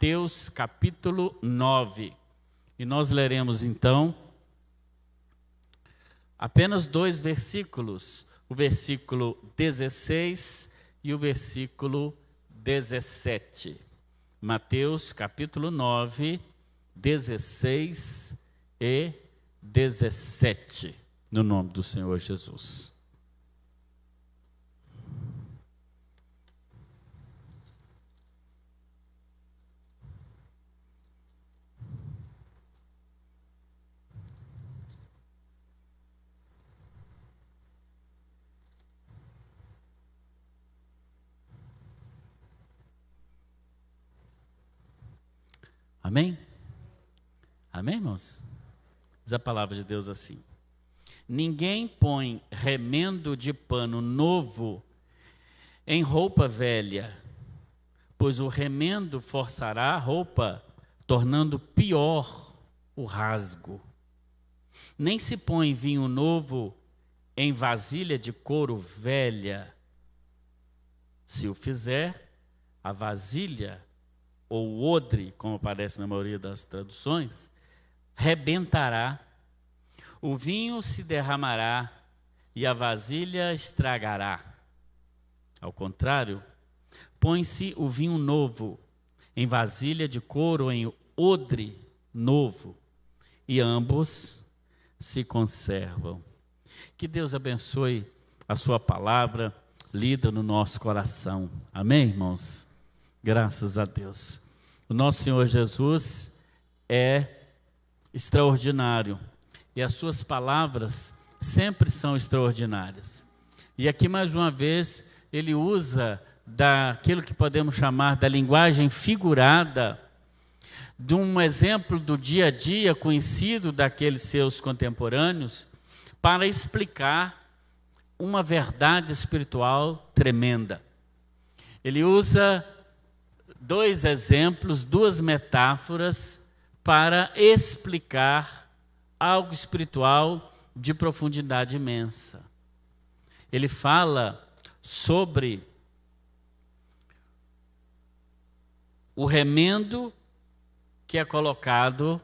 Mateus capítulo 9. E nós leremos então apenas 2 versículos, o versículo 16 e o versículo 17. Mateus capítulo 9, 16 e 17, no nome do Senhor Jesus. Amém? Amém, irmãos? Diz a palavra de Deus assim: ninguém põe remendo de pano novo em roupa velha, pois o remendo forçará a roupa, tornando pior o rasgo. Nem se põe vinho novo em vasilha de couro velha. Se o fizer, a vasilha ou odre, como aparece na maioria das traduções, rebentará, o vinho se derramará e a vasilha estragará. Ao contrário, põe-se o vinho novo em vasilha de couro ou em odre novo, e ambos se conservam. Que Deus abençoe a sua palavra lida no nosso coração. Amém, irmãos? Graças a Deus. O nosso Senhor Jesus é extraordinário e as suas palavras sempre são extraordinárias. E aqui mais uma vez ele usa daquilo que podemos chamar da linguagem figurada, de um exemplo do dia a dia conhecido daqueles seus contemporâneos, para explicar uma verdade espiritual tremenda. Ele usa 2 exemplos, 2 metáforas para explicar algo espiritual de profundidade imensa. Ele fala sobre o remendo que é colocado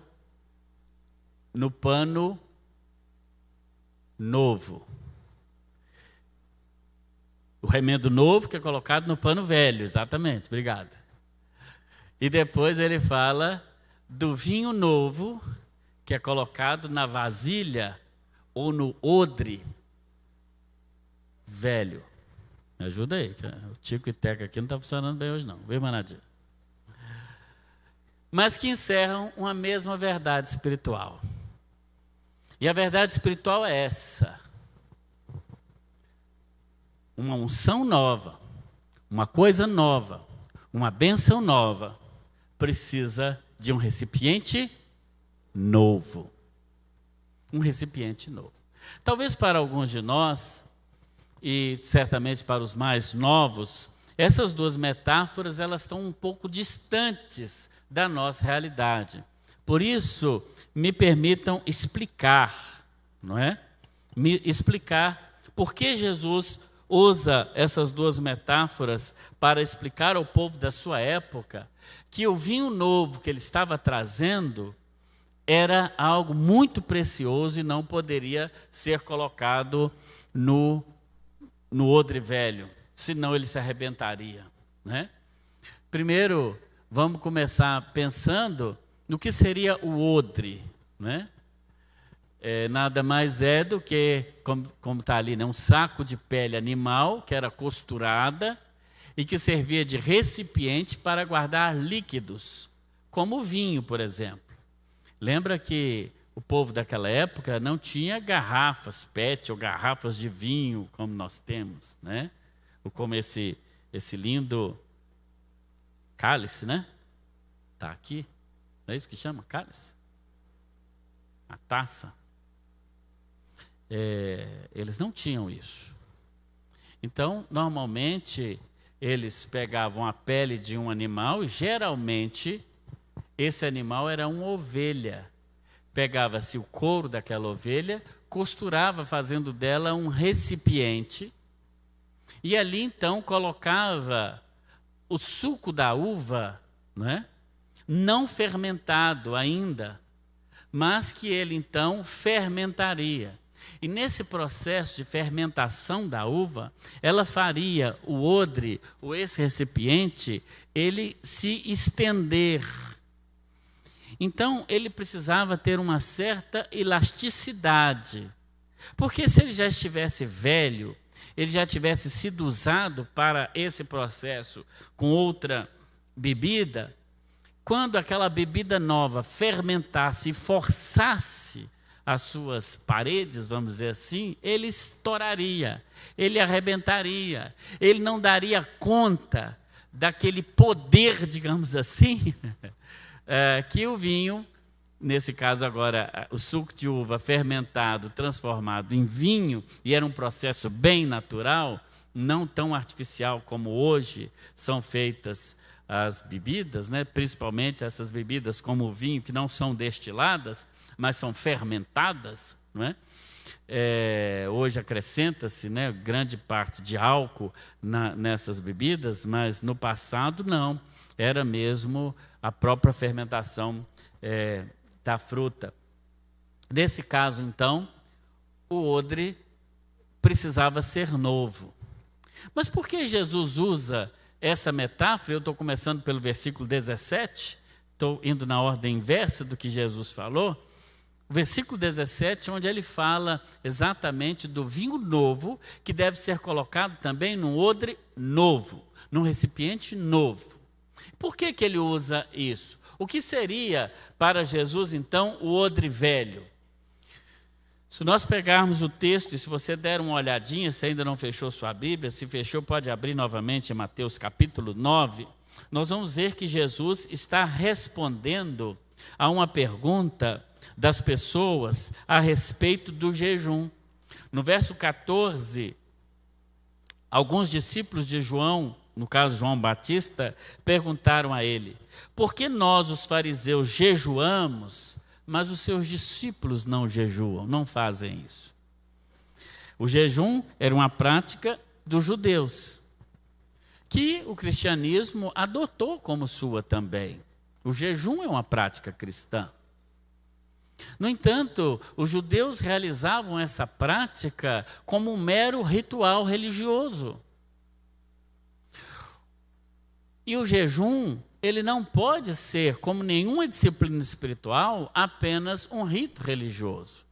no pano novo. O remendo novo que é colocado no pano velho, exatamente, obrigado. E depois ele fala do vinho novo, que é colocado na vasilha ou no odre velho. Me ajuda aí, que o Tico e Teca aqui não está funcionando bem hoje não, viu, Manadia? Mas que encerram uma mesma verdade espiritual. E a verdade espiritual é essa: uma unção nova, uma coisa nova, uma bênção nova, precisa de um recipiente novo. Um recipiente novo. Talvez para alguns de nós, e certamente para os mais novos, essas 2 metáforas elas estão um pouco distantes da nossa realidade. Por isso, me permitam explicar, não é? Me explicar por que Jesus usa essas 2 metáforas para explicar ao povo da sua época que o vinho novo que ele estava trazendo era algo muito precioso e não poderia ser colocado no odre velho, senão ele se arrebentaria, né? Primeiro, vamos começar pensando no que seria o odre, né? Nada mais é do que, como está ali, né, um saco de pele animal que era costurada e que servia de recipiente para guardar líquidos, como o vinho, por exemplo. Lembra que o povo daquela época não tinha garrafas PET ou garrafas de vinho como nós temos, né? Ou como esse lindo cálice, né? Está aqui, não é isso que chama cálice? A taça. Eles não tinham isso. Então, normalmente, eles pegavam a pele de um animal e, geralmente, esse animal era uma ovelha. Pegava-se o couro daquela ovelha, costurava, fazendo dela um recipiente, e ali, então, colocava o suco da uva, né? não fermentado ainda, mas que ele então fermentaria. E nesse processo de fermentação da uva, ela faria o odre, esse recipiente, ele se estender. Então, ele precisava ter uma certa elasticidade. Porque se ele já estivesse velho, ele já tivesse sido usado para esse processo com outra bebida, quando aquela bebida nova fermentasse e forçasse as suas paredes, vamos dizer assim, ele estouraria, ele arrebentaria, ele não daria conta daquele poder, digamos assim, que o vinho, nesse caso agora, o suco de uva fermentado, transformado em vinho, e era um processo bem natural, não tão artificial como hoje são feitas as bebidas, né? Principalmente essas bebidas como o vinho, que não são destiladas, mas são fermentadas, não é? Hoje acrescenta-se, né, grande parte de álcool nessas bebidas, mas no passado não, era mesmo a própria fermentação da fruta. Nesse caso, então, o odre precisava ser novo. Mas por que Jesus usa essa metáfora? Eu estou começando pelo versículo 17, estou indo na ordem inversa do que Jesus falou. O versículo 17, onde ele fala exatamente do vinho novo, que deve ser colocado também num odre novo, num recipiente novo. Por que ele usa isso? O que seria para Jesus, então, o odre velho? Se nós pegarmos o texto, e se você der uma olhadinha, se ainda não fechou sua Bíblia, se fechou, pode abrir novamente em Mateus capítulo 9, nós vamos ver que Jesus está respondendo a uma pergunta das pessoas a respeito do jejum. No verso 14, alguns discípulos de João, no caso João Batista, perguntaram a ele: por que nós, os fariseus, jejuamos, mas os seus discípulos não jejuam, não fazem isso? O jejum era uma prática dos judeus, que o cristianismo adotou como sua também. O jejum é uma prática cristã. No entanto, os judeus realizavam essa prática como um mero ritual religioso. E o jejum, ele não pode ser, como nenhuma disciplina espiritual, apenas um rito religioso.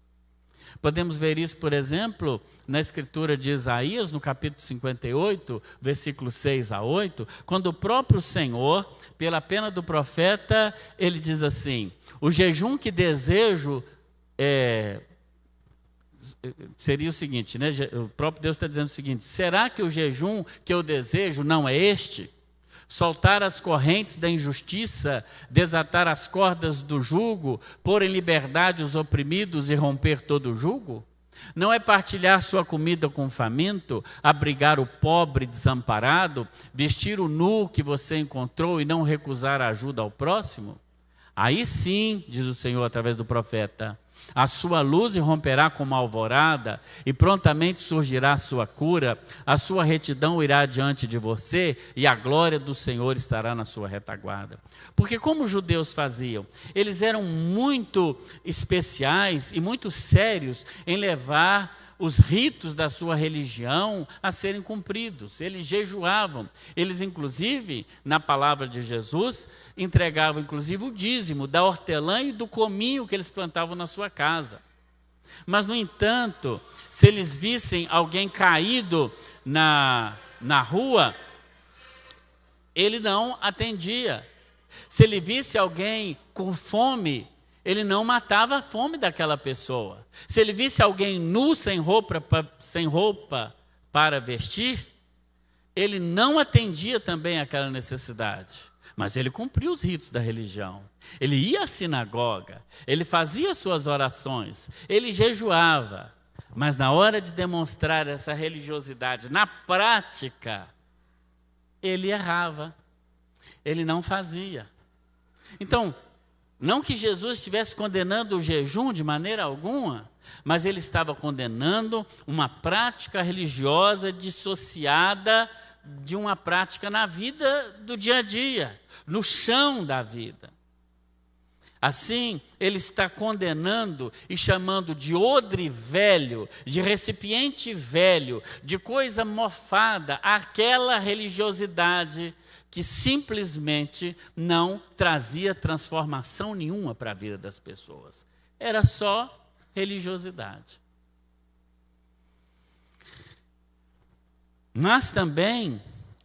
Podemos ver isso, por exemplo, na escritura de Isaías, no capítulo 58, versículos 6 a 8, quando o próprio Senhor, pela pena do profeta, ele diz assim: o jejum que desejo seria o seguinte, né? O próprio Deus está dizendo o seguinte: será que o jejum que eu desejo não é este? Soltar as correntes da injustiça, desatar as cordas do jugo, pôr em liberdade os oprimidos e romper todo o jugo? Não é partilhar sua comida com o faminto, abrigar o pobre desamparado, vestir o nu que você encontrou e não recusar a ajuda ao próximo? Aí sim, diz o Senhor através do profeta, a sua luz irromperá como a alvorada e prontamente surgirá a sua cura, a sua retidão irá diante de você e a glória do Senhor estará na sua retaguarda. Porque como os judeus faziam? Eles eram muito especiais e muito sérios em levar os ritos da sua religião a serem cumpridos. Eles jejuavam, eles inclusive, na palavra de Jesus, entregavam inclusive o dízimo da hortelã e do cominho que eles plantavam na sua casa. Mas, no entanto, se eles vissem alguém caído na rua, ele não atendia. Se ele visse alguém com fome, ele não matava a fome daquela pessoa. Se ele visse alguém nu, sem roupa para vestir, ele não atendia também aquela necessidade. Mas ele cumpria os ritos da religião. Ele ia à sinagoga, ele fazia suas orações, ele jejuava. Mas na hora de demonstrar essa religiosidade na prática, ele errava. Ele não fazia. Então, não que Jesus estivesse condenando o jejum de maneira alguma, mas ele estava condenando uma prática religiosa dissociada de uma prática na vida do dia a dia, no chão da vida. Assim, ele está condenando e chamando de odre velho, de recipiente velho, de coisa mofada, aquela religiosidade que simplesmente não trazia transformação nenhuma para a vida das pessoas. Era só religiosidade. Mas também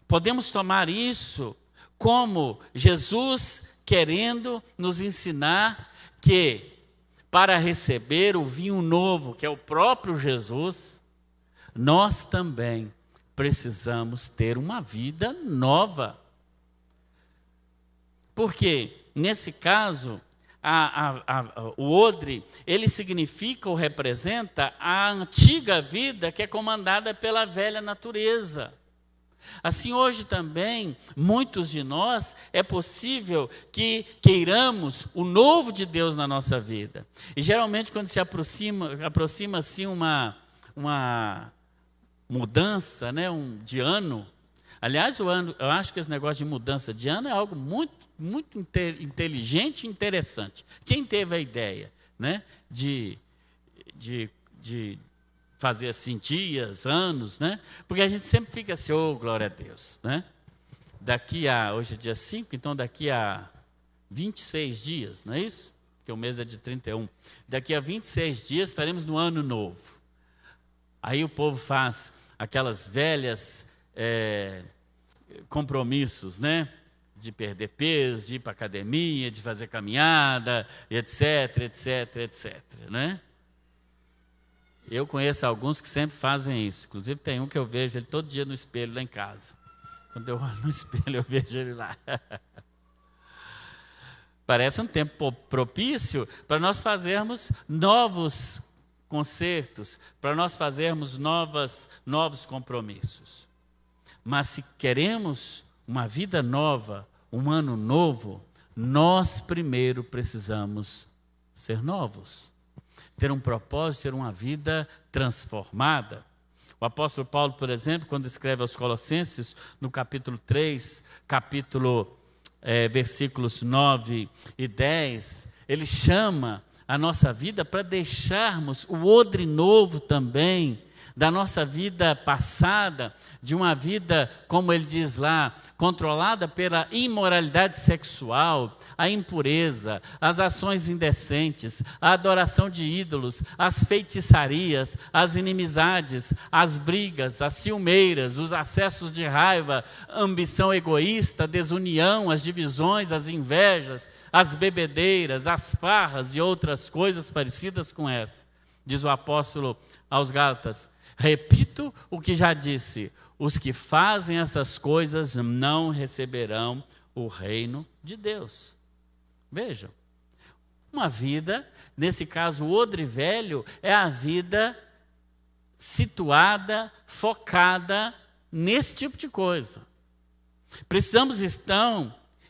podemos tomar isso como Jesus querendo nos ensinar que, para receber o vinho novo, que é o próprio Jesus, nós também precisamos ter uma vida nova. Porque, nesse caso, o odre, ele significa ou representa a antiga vida que é comandada pela velha natureza. Assim, hoje também, muitos de nós, é possível que queiramos o novo de Deus na nossa vida. E geralmente, quando se aproxima assim uma mudança, né, de ano. Aliás, eu acho que esse negócio de mudança de ano é algo muito inteligente e interessante. Quem teve a ideia, né, de fazer assim dias, anos, né? Porque a gente sempre fica assim, oh, glória a Deus, né? Hoje é dia 5, então daqui a 26 dias, não é isso? Porque o mês é de 31. Daqui a 26 dias estaremos no ano novo. Aí o povo faz aquelas velhas compromissos, né? De perder peso, de ir para a academia, de fazer caminhada, etc, etc, etc, né? Eu conheço alguns que sempre fazem isso. Inclusive tem um que eu vejo ele todo dia no espelho lá em casa. Quando eu olho no espelho, eu vejo ele lá. Parece um tempo propício para nós fazermos novos concertos, para nós fazermos novos compromissos. Mas se queremos uma vida nova, um ano novo, nós primeiro precisamos ser novos. Ter um propósito, ter uma vida transformada. O apóstolo Paulo, por exemplo, quando escreve aos Colossenses, no capítulo 3, versículos 9 e 10, ele chama a nossa vida para deixarmos o odre novo também, da nossa vida passada, de uma vida, como ele diz lá, controlada pela imoralidade sexual, a impureza, as ações indecentes, a adoração de ídolos, as feitiçarias, as inimizades, as brigas, as ciumeiras, os acessos de raiva, a ambição egoísta, a desunião, as divisões, as invejas, as bebedeiras, as farras e outras coisas parecidas com essa. Diz o apóstolo aos Gálatas: repito o que já disse, os que fazem essas coisas não receberão o reino de Deus. Vejam, uma vida, nesse caso o odre velho, é a vida situada, focada nesse tipo de coisa. Precisamos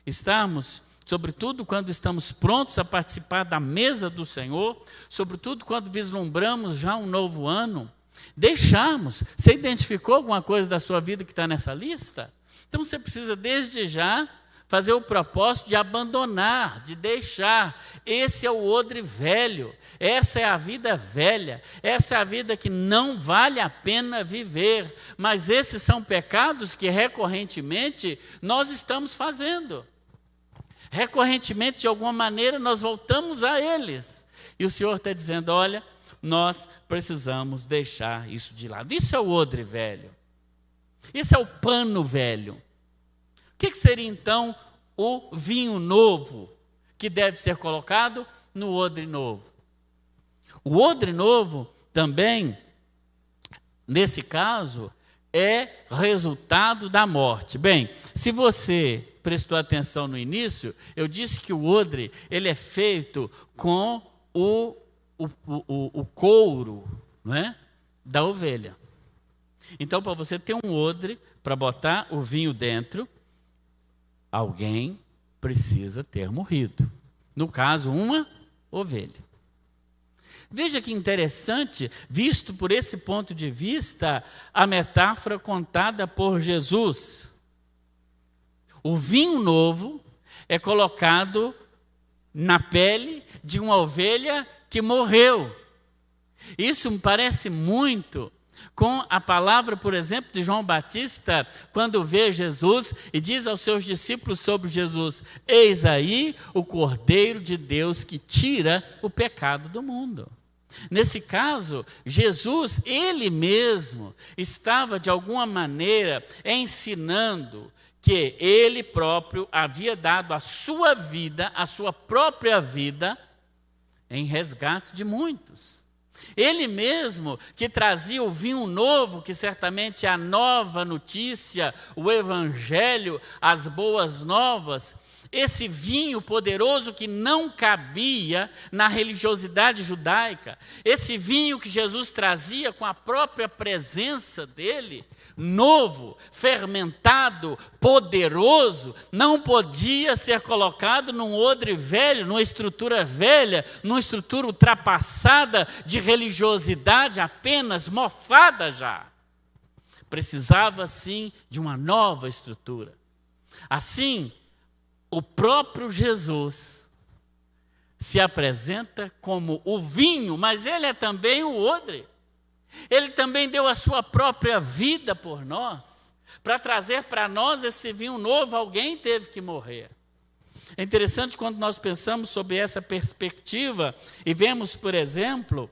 estarmos, sobretudo quando estamos prontos a participar da mesa do Senhor, sobretudo quando vislumbramos já um novo ano, deixarmos. Você identificou alguma coisa da sua vida que está nessa lista? Então você precisa desde já fazer o propósito de abandonar, de deixar. Esse é o odre velho, essa é a vida velha, essa é a vida que não vale a pena viver. Mas esses são pecados que recorrentemente nós estamos fazendo. Recorrentemente, de alguma maneira, nós voltamos a eles. E o Senhor está dizendo, olha, nós precisamos deixar isso de lado. Isso é o odre velho. Isso é o pano velho. O que seria então o vinho novo que deve ser colocado no odre novo? O odre novo também, nesse caso, é resultado da morte. Bem, se você prestou atenção no início, eu disse que o odre ele é feito com o couro, não é? Da ovelha. Então, para você ter um odre, para botar o vinho dentro, alguém precisa ter morrido. No caso, uma ovelha. Veja que interessante, visto por esse ponto de vista, a metáfora contada por Jesus. O vinho novo é colocado na pele de uma ovelha que morreu. Isso me parece muito com a palavra, por exemplo, de João Batista, quando vê Jesus e diz aos seus discípulos sobre Jesus: eis aí o Cordeiro de Deus que tira o pecado do mundo. Nesse caso, Jesus, ele mesmo, estava de alguma maneira ensinando que ele próprio havia dado a sua vida, a sua própria vida, em resgate de muitos. Ele mesmo que trazia o vinho novo, que certamente é a nova notícia, o evangelho, as boas novas, esse vinho poderoso que não cabia na religiosidade judaica, esse vinho que Jesus trazia com a própria presença dele, novo, fermentado, poderoso, não podia ser colocado num odre velho, numa estrutura velha, numa estrutura ultrapassada de religiosidade, apenas mofada já. Precisava, sim, de uma nova estrutura. Assim, o próprio Jesus se apresenta como o vinho, mas ele é também o odre. Ele também deu a sua própria vida por nós, para trazer para nós esse vinho novo. Alguém teve que morrer. É interessante quando nós pensamos sobre essa perspectiva e vemos, por exemplo,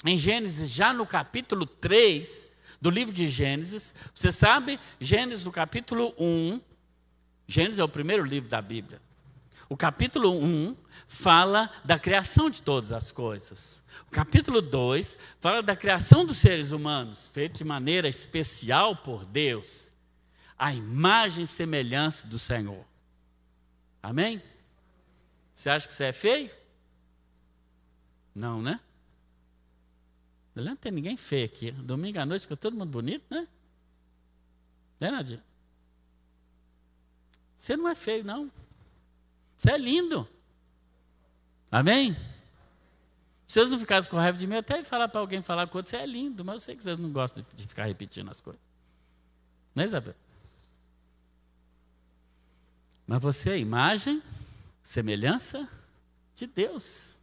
em Gênesis, já no capítulo 3 do livro de Gênesis, você sabe, Gênesis no capítulo 1, Gênesis é o primeiro livro da Bíblia. O capítulo 1 fala da criação de todas as coisas. O capítulo 2 fala da criação dos seres humanos, feito de maneira especial por Deus, a imagem e semelhança do Senhor. Amém? Você acha que você é feio? Não, né? Não tem ninguém feio aqui. Domingo à noite fica todo mundo bonito, né? Né, Nadir? Você não é feio, não. Você é lindo. Amém? Se vocês não ficassem com raiva de mim, eu até ia falar para alguém falar com outro: você é lindo, mas eu sei que vocês não gostam de ficar repetindo as coisas. Não é, Isabel? Mas você é imagem, semelhança de Deus.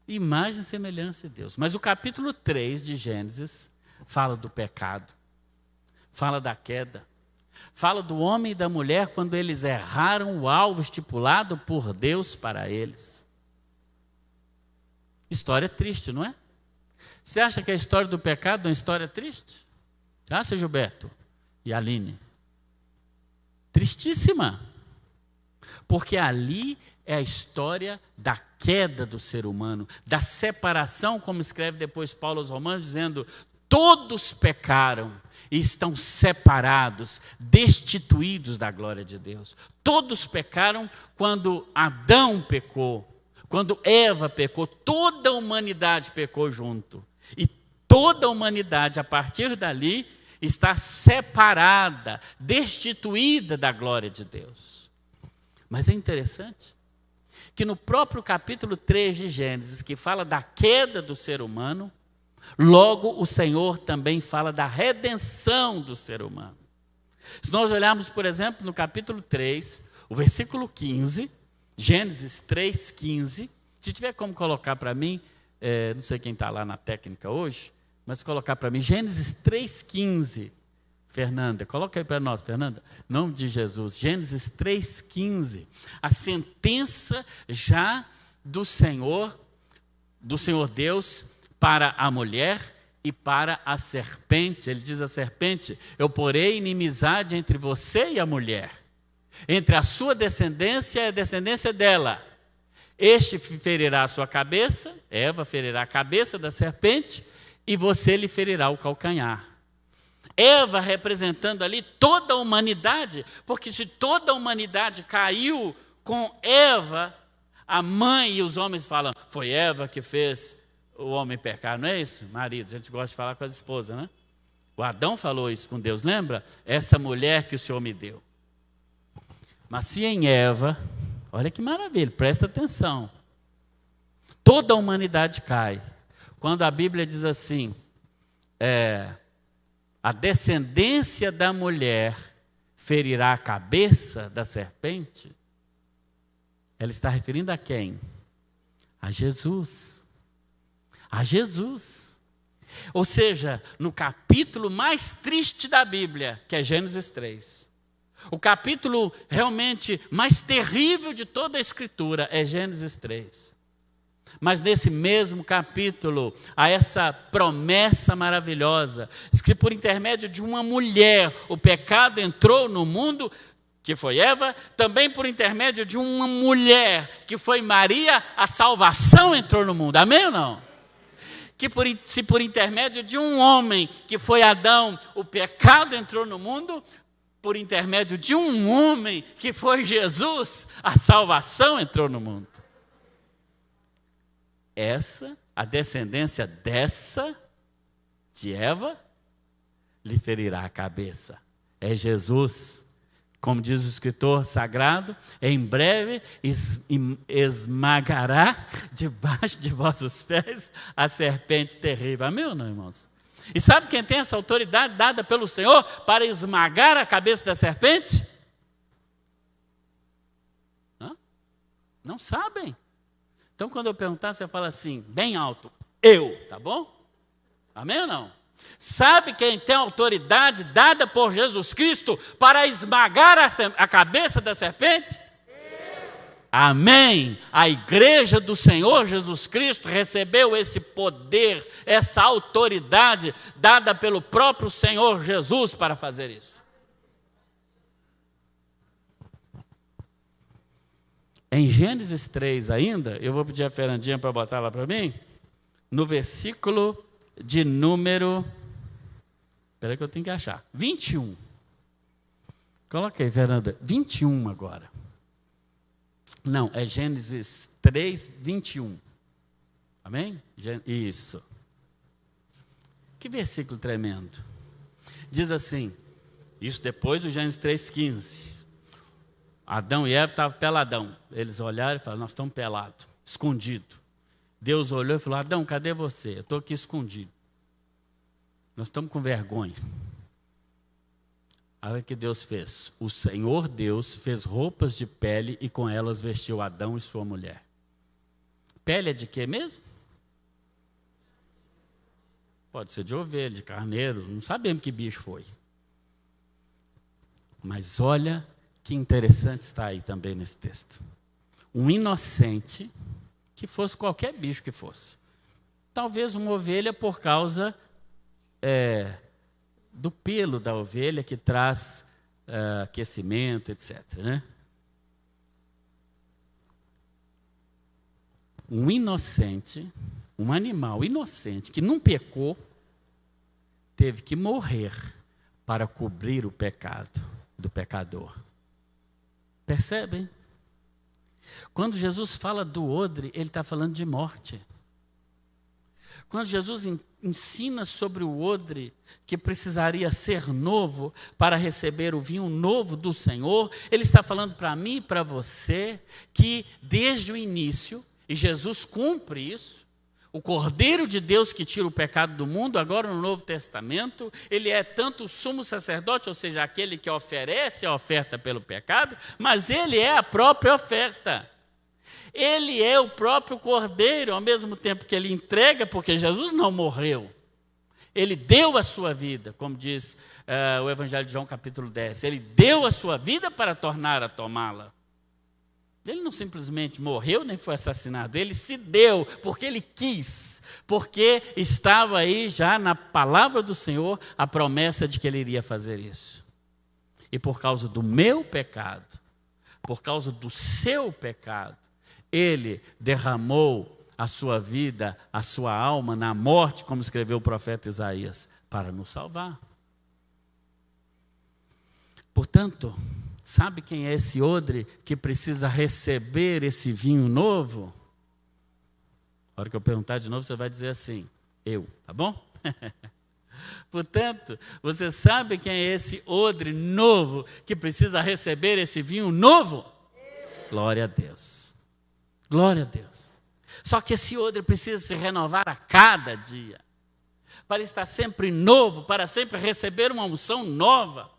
Imagem e semelhança de Deus. Mas o capítulo 3 de Gênesis fala do pecado, fala da queda. Fala do homem e da mulher quando eles erraram o alvo estipulado por Deus para eles. História triste, não é? Você acha que a história do pecado é uma história triste? Você acha, Gilberto e Aline? Tristíssima. Porque ali é a história da queda do ser humano, da separação, como escreve depois Paulo aos Romanos, dizendo: todos pecaram e estão separados, destituídos da glória de Deus. Todos pecaram quando Adão pecou, quando Eva pecou, toda a humanidade pecou junto. E toda a humanidade, a partir dali, está separada, destituída da glória de Deus. Mas é interessante que no próprio capítulo 3 de Gênesis, que fala da queda do ser humano, logo o Senhor também fala da redenção do ser humano. Se nós olharmos, por exemplo, no capítulo 3, o versículo 15, Gênesis 3,15, se tiver como colocar para mim, não sei quem está lá na técnica hoje, mas colocar para mim, Gênesis 3,15, Fernanda, coloca aí para nós, Fernanda, em nome de Jesus, Gênesis 3,15, a sentença já do Senhor Deus, para a mulher e para a serpente. Ele diz à serpente: eu porei inimizade entre você e a mulher, entre a sua descendência e a descendência dela. Este ferirá a sua cabeça, Eva ferirá a cabeça da serpente, e você lhe ferirá o calcanhar. Eva representando ali toda a humanidade, porque se toda a humanidade caiu com Eva, a mãe e os homens falam: foi Eva que fez o homem pecar, não é isso? Marido, a gente gosta de falar com as esposas, né? O Adão falou isso com Deus, lembra? Essa mulher que o Senhor me deu. Mas se em Eva, olha que maravilha, presta atenção. Toda a humanidade cai. Quando a Bíblia diz assim, a descendência da mulher ferirá a cabeça da serpente, ela está referindo a quem? A Jesus. A Jesus. Ou seja, no capítulo mais triste da Bíblia, que é Gênesis 3, o capítulo realmente mais terrível de toda a Escritura é Gênesis 3. Mas nesse mesmo capítulo, há essa promessa maravilhosa, que por intermédio de uma mulher, o pecado entrou no mundo, que foi Eva, também por intermédio de uma mulher, que foi Maria, a salvação entrou no mundo. Amém ou não? Se por intermédio de um homem, que foi Adão, o pecado entrou no mundo, por intermédio de um homem, que foi Jesus, a salvação entrou no mundo. A descendência de Eva, lhe ferirá a cabeça. É Jesus, como diz o escritor sagrado, em breve esmagará debaixo de vossos pés a serpente terrível. Amém ou não, irmãos? E sabe quem tem essa autoridade dada pelo Senhor para esmagar a cabeça da serpente? Não sabem. Então, quando eu perguntar, você fala assim, bem alto, eu, tá bom? Amém ou não? Sabe quem tem autoridade dada por Jesus Cristo para esmagar a cabeça da serpente? Amém. A igreja do Senhor Jesus Cristo recebeu esse poder, essa autoridade dada pelo próprio Senhor Jesus para fazer isso. Em Gênesis 3 ainda, eu vou pedir a Fernandinha para botar lá para mim, no versículo de número, espera que eu tenho que achar, 21. Coloca aí, Fernanda, 21 agora. Não, é Gênesis 3, 21. Amém? Isso. Que versículo tremendo. Diz assim, isso depois do Gênesis 3, 15. Adão e Eva estavam peladão. Eles olharam e falaram, nós estamos pelados, escondidos. Deus olhou e falou, Adão, cadê você? Eu estou aqui escondido. Nós estamos com vergonha. Olha o que Deus fez. O Senhor Deus fez roupas de pele e com elas vestiu Adão e sua mulher. Pele é de quê mesmo? Pode ser de ovelha, de carneiro, não sabemos que bicho foi. Mas olha que interessante está aí também nesse texto. Um inocente, que fosse qualquer bicho que fosse. Talvez uma ovelha por causa do pelo da ovelha que traz aquecimento, etc. Né? Um inocente, um animal inocente que não pecou, teve que morrer para cobrir o pecado do pecador. Percebem? Quando Jesus fala do odre, ele está falando de morte. Quando Jesus ensina sobre o odre, que precisaria ser novo para receber o vinho novo do Senhor, ele está falando para mim e para você, que desde o início, e Jesus cumpre isso, o Cordeiro de Deus que tira o pecado do mundo, agora no Novo Testamento, ele é tanto o sumo sacerdote, ou seja, aquele que oferece a oferta pelo pecado, mas ele é a própria oferta. Ele é o próprio Cordeiro, ao mesmo tempo que ele entrega, porque Jesus não morreu. Ele deu a sua vida, como diz o Evangelho de João capítulo 10. Ele deu a sua vida para tornar a tomá-la. Ele não simplesmente morreu, nem foi assassinado. Ele se deu, porque ele quis. Porque estava aí já na palavra do Senhor a promessa de que ele iria fazer isso. E por causa do meu pecado, por causa do seu pecado, ele derramou a sua vida, a sua alma na morte, como escreveu o profeta Isaías, para nos salvar. Portanto, sabe quem é esse odre que precisa receber esse vinho novo? Na hora que eu perguntar de novo, você vai dizer assim, eu, tá bom? Portanto, você sabe quem é esse odre novo que precisa receber esse vinho novo? Glória a Deus. Glória a Deus. Só que esse odre precisa se renovar a cada dia, para estar sempre novo, para sempre receber uma unção nova.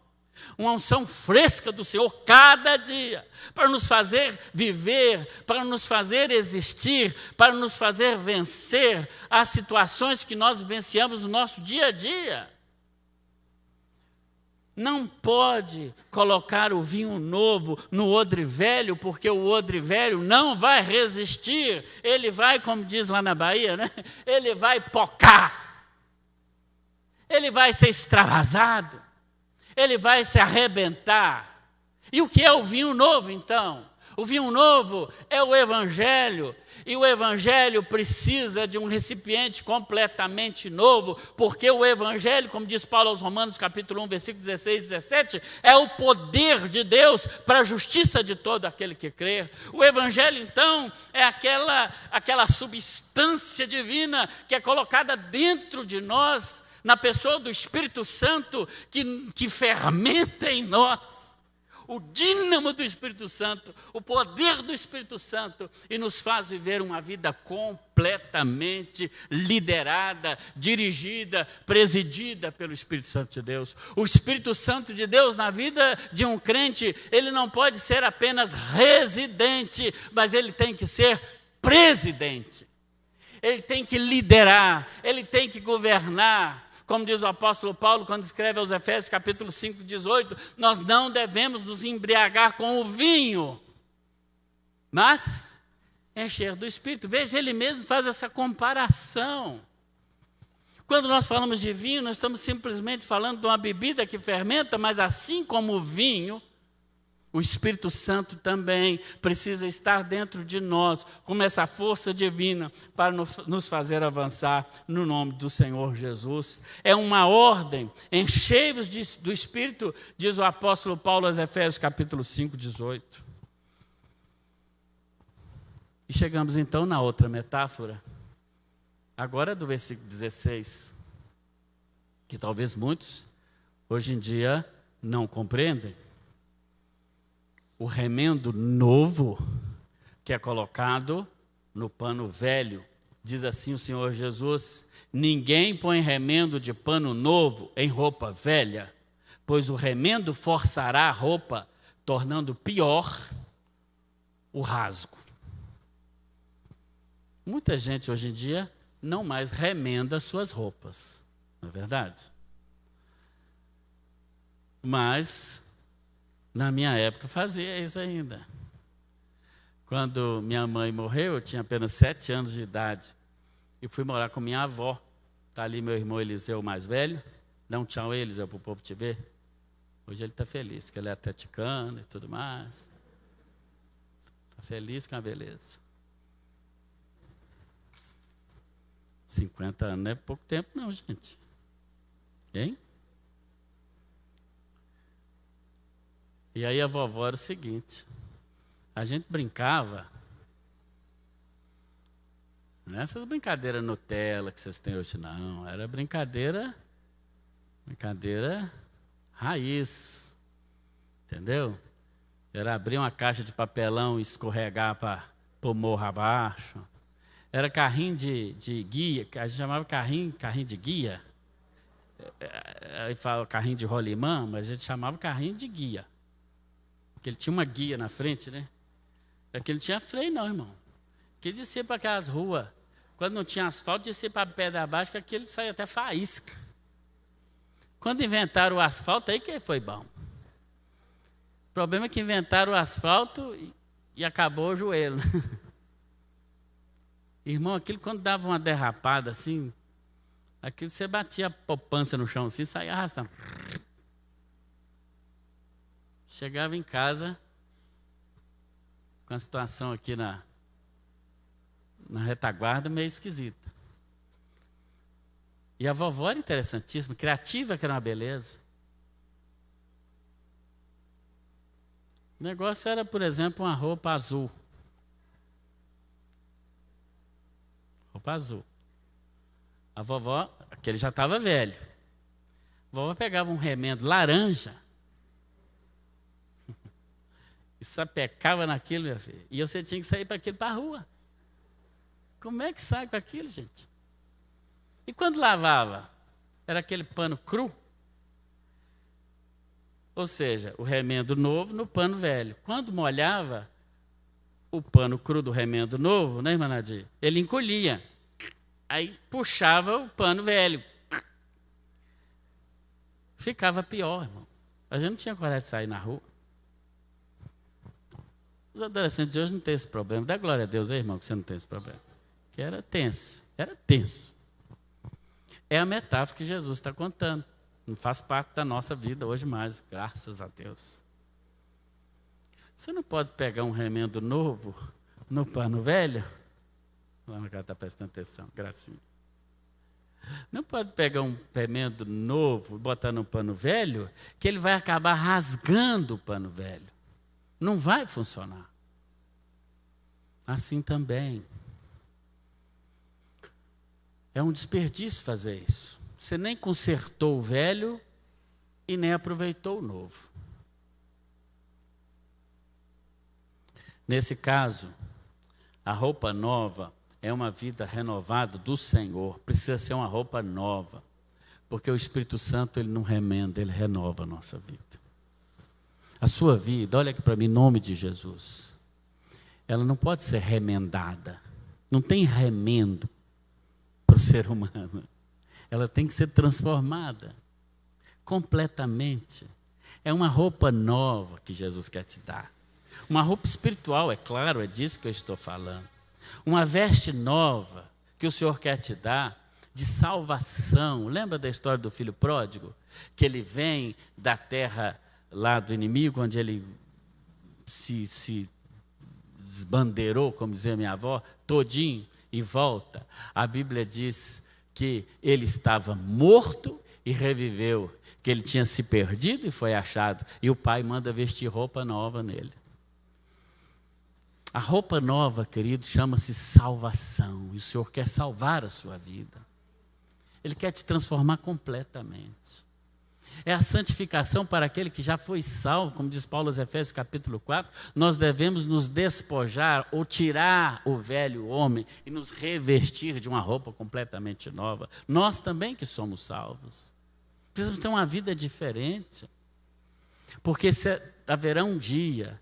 Uma unção fresca do Senhor cada dia, para nos fazer viver, para nos fazer existir, para nos fazer vencer as situações que nós vivenciamos no nosso dia a dia. Não pode colocar o vinho novo no odre velho, porque o odre velho não vai resistir. Ele vai, como diz lá na Bahia, né? Ele vai pocar. Ele vai ser extravasado. Ele vai se arrebentar. E o que é o vinho novo, então? O vinho novo é o Evangelho. E o Evangelho precisa de um recipiente completamente novo, porque o Evangelho, como diz Paulo aos Romanos, capítulo 1, versículo 16 e 17, é o poder de Deus para a justiça de todo aquele que crê. O Evangelho, então, é aquela substância divina que é colocada dentro de nós, na pessoa do Espírito Santo, que fermenta em nós. O dínamo do Espírito Santo, o poder do Espírito Santo, e nos faz viver uma vida completamente liderada, dirigida, presidida pelo Espírito Santo de Deus. O Espírito Santo de Deus na vida de um crente, ele não pode ser apenas residente, mas ele tem que ser presidente. Ele tem que liderar, ele tem que governar. Como diz o apóstolo Paulo, quando escreve aos Efésios, capítulo 5, 18, nós não devemos nos embriagar com o vinho, mas encher do Espírito. Veja, ele mesmo faz essa comparação. Quando nós falamos de vinho, nós estamos simplesmente falando de uma bebida que fermenta, mas assim como o vinho, o Espírito Santo também precisa estar dentro de nós, como essa força divina, para nos fazer avançar no nome do Senhor Jesus. É uma ordem, enchei-vos do Espírito, diz o apóstolo Paulo aos Efésios, capítulo 5, 18. E chegamos então na outra metáfora, agora do versículo 16, que talvez muitos, hoje em dia, não compreendem. O remendo novo que é colocado no pano velho. Diz assim o Senhor Jesus: ninguém põe remendo de pano novo em roupa velha, pois o remendo forçará a roupa, tornando pior o rasgo. Muita gente hoje em dia não mais remenda suas roupas, não é verdade? Mas na minha época fazia isso ainda. Quando minha mãe morreu, eu tinha apenas 7 anos de idade. E fui morar com minha avó. Está ali meu irmão Eliseu, mais velho. Dá um tchau a Eliseu para o povo te ver. Hoje ele está feliz, que ele é atleticano e tudo mais. Está feliz com a beleza. 50 anos não é pouco tempo não, gente. Hein? E aí a vovó era o seguinte, a gente brincava, não é essas brincadeiras Nutella que vocês têm hoje não, era brincadeira raiz, entendeu? Era abrir uma caixa de papelão e escorregar para o morro abaixo, era carrinho de guia, a gente chamava carrinho de guia, aí fala carrinho de rolimã, mas a gente chamava carrinho de guia. Porque ele tinha uma guia na frente, né? Aqui não tinha freio não, irmão. Aqui ele descia para aquelas ruas. Quando não tinha asfalto, descia para a pedra abaixo, que aquele saía até faísca. Quando inventaram o asfalto, aí que foi bom. O problema é que inventaram o asfalto e acabou o joelho. Irmão, aquilo quando dava uma derrapada assim, aquilo você batia a poupança no chão assim, saía arrastando. Chegava em casa com a situação aqui na retaguarda meio esquisita. E a vovó era interessantíssima, criativa, que era uma beleza. O negócio era, por exemplo, uma roupa azul. Roupa azul. A vovó, aquele já estava velho. A vovó pegava um remendo laranja e sapecava naquilo, meu filho. E você tinha que sair para aquilo para a rua. Como é que sai com aquilo, gente? E quando lavava? Era aquele pano cru? Ou seja, o remendo novo no pano velho. Quando molhava o pano cru do remendo novo, né, irmã Nadir? Ele encolhia. Aí puxava o pano velho. Ficava pior, irmão. A gente não tinha coragem de sair na rua. Os adolescentes de hoje não têm esse problema. Dá glória a Deus aí, irmão, que você não tem esse problema. Que era tenso. Era tenso. É a metáfora que Jesus está contando. Não faz parte da nossa vida hoje mais, graças a Deus. Você não pode pegar um remendo novo no pano velho? Lá no cara está prestando atenção, gracinha. Não pode pegar um remendo novo e botar no pano velho, que ele vai acabar rasgando o pano velho. Não vai funcionar. Assim também. É um desperdício fazer isso. Você nem consertou o velho e nem aproveitou o novo. Nesse caso, a roupa nova é uma vida renovada do Senhor. Precisa ser uma roupa nova. Porque o Espírito Santo, ele não remenda, ele renova a nossa vida. A sua vida, olha aqui para mim, em nome de Jesus. Ela não pode ser remendada. Não tem remendo para o ser humano. Ela tem que ser transformada completamente. É uma roupa nova que Jesus quer te dar. Uma roupa espiritual, é claro, é disso que eu estou falando. Uma veste nova que o Senhor quer te dar, de salvação. Lembra da história do filho pródigo? Que ele vem da terra lá do inimigo, onde ele se desbandeirou, como dizia minha avó, todinho, e volta. A Bíblia diz que ele estava morto e reviveu, que ele tinha se perdido e foi achado, e o pai manda vestir roupa nova nele. A roupa nova, querido, chama-se salvação, e o Senhor quer salvar a sua vida. Ele quer te transformar completamente. É a santificação para aquele que já foi salvo, como diz Paulo aos Efésios capítulo 4, nós devemos nos despojar ou tirar o velho homem e nos revestir de uma roupa completamente nova. Nós também que somos salvos. Precisamos ter uma vida diferente. Porque haverá um dia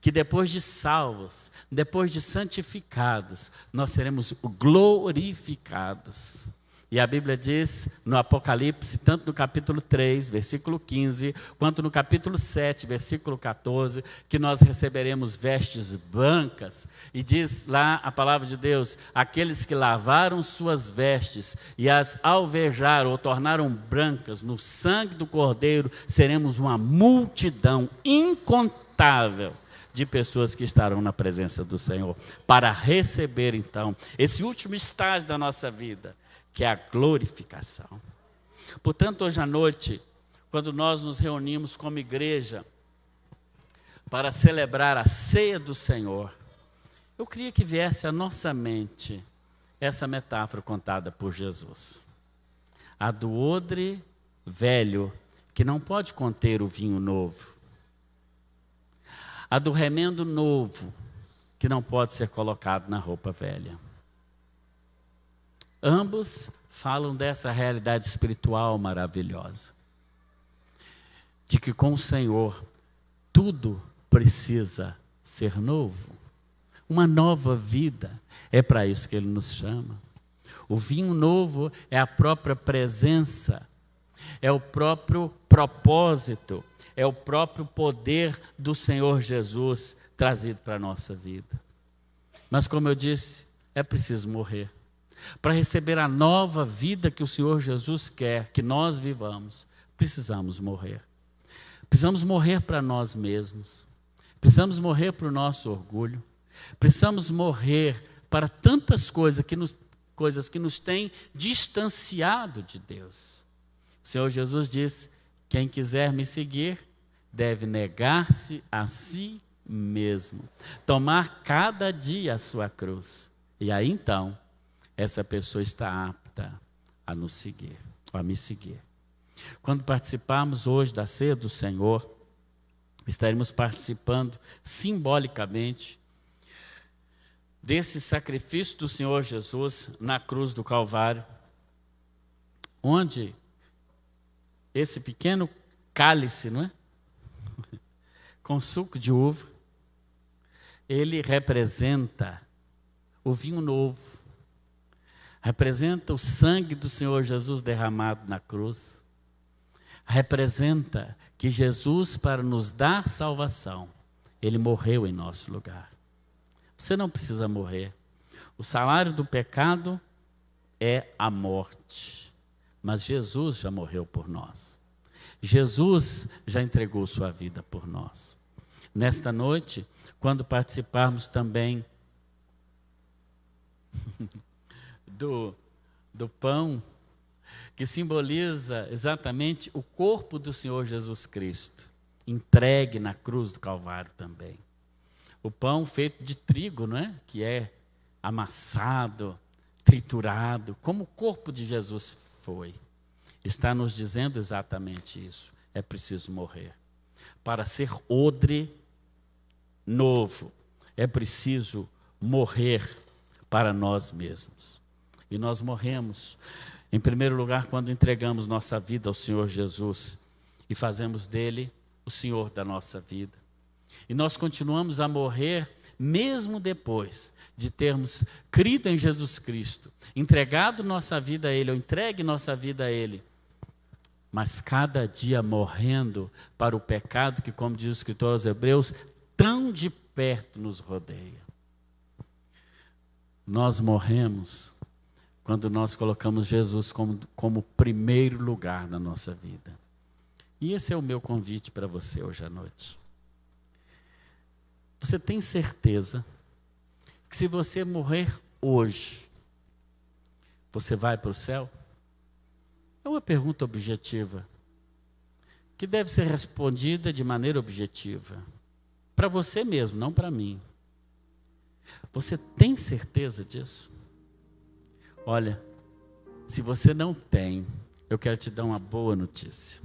que depois de salvos, depois de santificados, nós seremos glorificados. E a Bíblia diz no Apocalipse, tanto no capítulo 3, versículo 15, quanto no capítulo 7, versículo 14, que nós receberemos vestes brancas. E diz lá a palavra de Deus, aqueles que lavaram suas vestes e as alvejaram ou tornaram brancas no sangue do Cordeiro, seremos uma multidão incontável de pessoas que estarão na presença do Senhor, para receber então esse último estágio da nossa vida, que é a glorificação. Portanto, hoje à noite, quando nós nos reunimos como igreja para celebrar a ceia do Senhor, eu queria que viesse à nossa mente essa metáfora contada por Jesus. A do odre velho, que não pode conter o vinho novo. A do remendo novo, que não pode ser colocado na roupa velha. Ambos falam dessa realidade espiritual maravilhosa. De que com o Senhor, tudo precisa ser novo. Uma nova vida, é para isso que Ele nos chama. O vinho novo é a própria presença, é o próprio propósito, é o próprio poder do Senhor Jesus trazido para a nossa vida. Mas como eu disse, é preciso morrer. Para receber a nova vida que o Senhor Jesus quer que nós vivamos, precisamos morrer. Precisamos morrer para nós mesmos. Precisamos morrer para o nosso orgulho. Precisamos morrer para tantas coisas que nos têm distanciado de Deus. O Senhor Jesus disse, quem quiser me seguir, deve negar-se a si mesmo. Tomar cada dia a sua cruz. E aí então, essa pessoa está apta a nos seguir, ou a me seguir. Quando participarmos hoje da ceia do Senhor, estaremos participando simbolicamente desse sacrifício do Senhor Jesus na cruz do Calvário, onde esse pequeno cálice, não é? com suco de uva, ele representa o vinho novo, representa o sangue do Senhor Jesus derramado na cruz, representa que Jesus, para nos dar salvação, ele morreu em nosso lugar. Você não precisa morrer. O salário do pecado é a morte, mas Jesus já morreu por nós. Jesus já entregou sua vida por nós. Nesta noite, quando participarmos também do pão, que simboliza exatamente o corpo do Senhor Jesus Cristo, entregue na cruz do Calvário também. O pão feito de trigo, não é? Que é amassado, triturado, como o corpo de Jesus foi. Está nos dizendo exatamente isso. É preciso morrer. Para ser odre novo, é preciso morrer para nós mesmos. E nós morremos, em primeiro lugar, quando entregamos nossa vida ao Senhor Jesus e fazemos dele o Senhor da nossa vida. E nós continuamos a morrer mesmo depois de termos crido em Jesus Cristo, entregado nossa vida a Ele, ou entregue nossa vida a Ele, mas cada dia morrendo para o pecado que, como diz o escritor aos Hebreus, tão de perto nos rodeia. Nós morremos quando nós colocamos Jesus como primeiro lugar na nossa vida. E esse é o meu convite para você hoje à noite. Você tem certeza que se você morrer hoje, você vai para o céu? É uma pergunta objetiva, que deve ser respondida de maneira objetiva. Para você mesmo, não para mim. Você tem certeza disso? Olha, se você não tem, eu quero te dar uma boa notícia.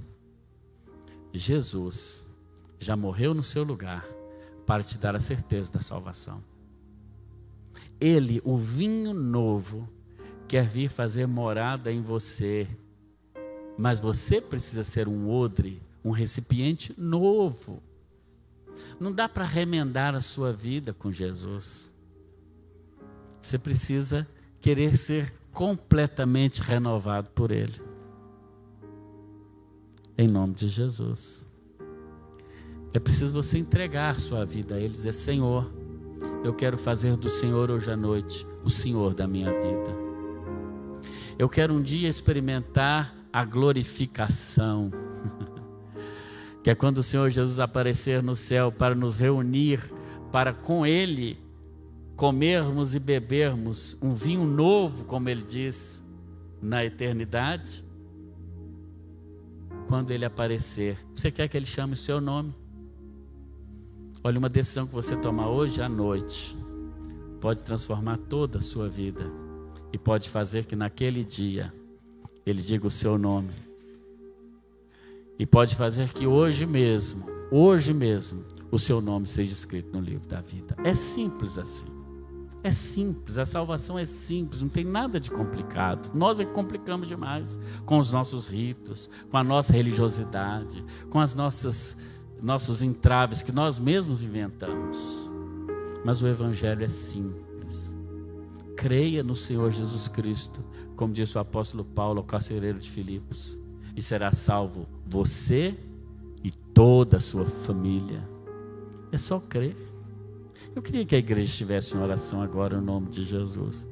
Jesus já morreu no seu lugar para te dar a certeza da salvação. Ele, o vinho novo, quer vir fazer morada em você, mas você precisa ser um odre, um recipiente novo. Não dá para remendar a sua vida com Jesus. Você precisa querer ser completamente renovado por Ele. Em nome de Jesus. É preciso você entregar sua vida a Ele e dizer: Senhor, eu quero fazer do Senhor hoje à noite o Senhor da minha vida. Eu quero um dia experimentar a glorificação, que é quando o Senhor Jesus aparecer no céu para nos reunir, para com Ele comermos e bebermos um vinho novo, como Ele diz, na eternidade. Quando Ele aparecer, você quer que Ele chame o seu nome? Olha, uma decisão que você tomar hoje à noite pode transformar toda a sua vida e pode fazer que naquele dia Ele diga o seu nome. E pode fazer que hoje mesmo, o seu nome seja escrito no livro da vida. É simples assim. É simples, a salvação é simples, não tem nada de complicado. Nós é que complicamos demais com os nossos ritos, com a nossa religiosidade, com as nossos entraves que nós mesmos inventamos. Mas o Evangelho é simples. Creia no Senhor Jesus Cristo, como disse o apóstolo Paulo ao carcereiro de Filipos, e será salvo você e toda a sua família. É só crer. Eu queria que a igreja estivesse em oração agora, em nome de Jesus.